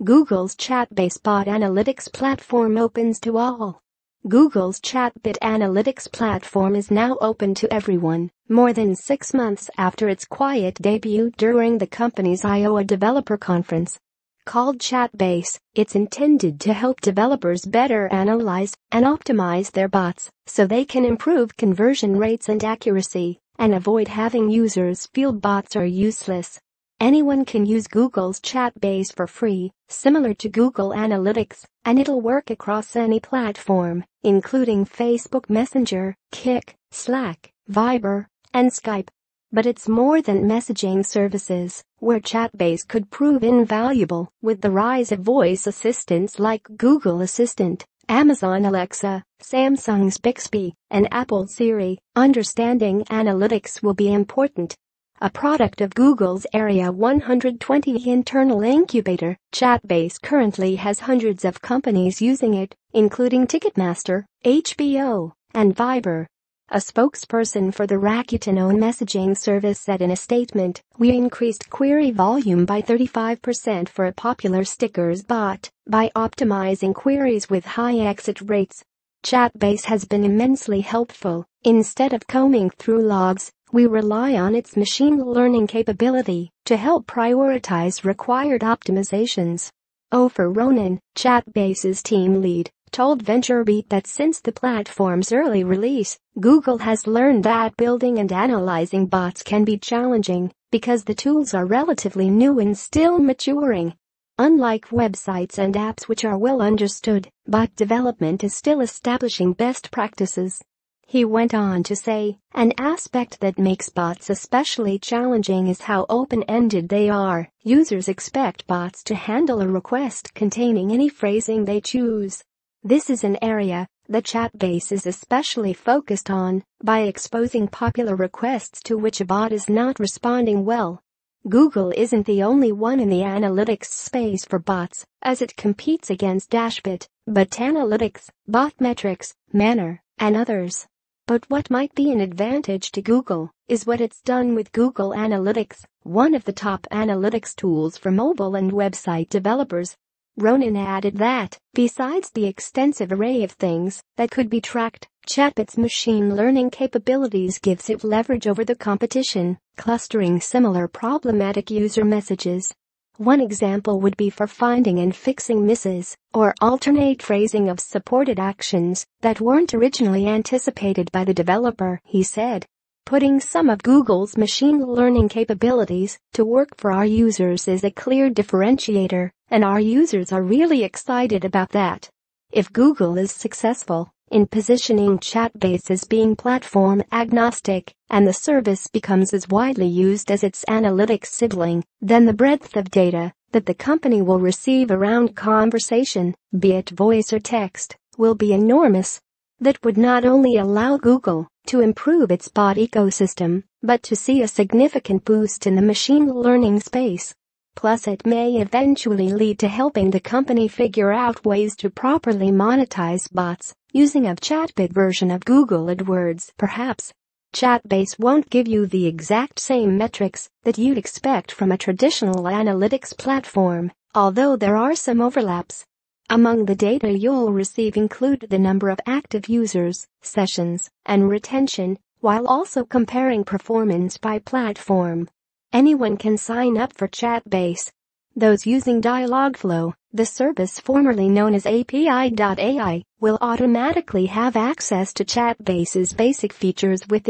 Google's Chatbase bot analytics platform opens to all. Google's chatbot analytics platform is now open to everyone, more than 6 months after its quiet debut during the company's Iowa developer conference. Called Chatbase, it's intended to help developers better analyze and optimize their bots so they can improve conversion rates and accuracy and avoid having users feel bots are useless. Anyone can use Google's Chatbase for free, similar to Google Analytics, and it'll work across any platform, including Facebook Messenger, Kik, Slack, Viber, and Skype. But it's more than messaging services, where Chatbase could prove invaluable with the rise of voice assistants like Google Assistant, Amazon Alexa, Samsung's Bixby, and Apple Siri. Understanding analytics will be important. A product of Google's Area 120 internal incubator, Chatbase currently has hundreds of companies using it, including Ticketmaster, HBO, and Viber. A spokesperson for the Rakuten-owned messaging service said in a statement, "We increased query volume by 35% for a popular stickers bot by optimizing queries with high exit rates. Chatbase has been immensely helpful. Instead of combing through logs, we rely on its machine learning capability to help prioritize required optimizations." Ofer Ronen, Chatbase's team lead, told VentureBeat that since the platform's early release, Google has learned that building and analyzing bots can be challenging because the tools are relatively new and still maturing. Unlike websites and apps which are well understood, bot development is still establishing best practices. He went on to say, "An aspect that makes bots especially challenging is how open-ended they are. Users expect bots to handle a request containing any phrasing they choose. This is an area that Chatbase is especially focused on by exposing popular requests to which a bot is not responding well." Google isn't the only one in the analytics space for bots, as it competes against Dashbot, Botanalytics, Botmetrics, Manner, and others. But what might be an advantage to Google is what it's done with Google Analytics, one of the top analytics tools for mobile and website developers. Ronen added that, besides the extensive array of things that could be tracked, Chatbot's machine learning capabilities gives it leverage over the competition, clustering similar problematic user messages. One example would be for finding and fixing misses, or alternate phrasing of supported actions that weren't originally anticipated by the developer, he said. Putting some of Google's machine learning capabilities to work for our users is a clear differentiator, and our users are really excited about that. If Google is successful in positioning Chatbase as being platform agnostic, and the service becomes as widely used as its analytics sibling, then the breadth of data that the company will receive around conversation, be it voice or text, will be enormous. That would not only allow Google to improve its bot ecosystem, but to see a significant boost in the machine learning space. Plus, it may eventually lead to helping the company figure out ways to properly monetize bots using a chatbot version of Google AdWords, perhaps. Chatbase won't give you the exact same metrics that you'd expect from a traditional analytics platform, although there are some overlaps. Among the data you'll receive include the number of active users, sessions, and retention, while also comparing performance by platform. Anyone can sign up for Chatbase. Those using Dialogflow, the service formerly known as API.ai, will automatically have access to Chatbase's basic features with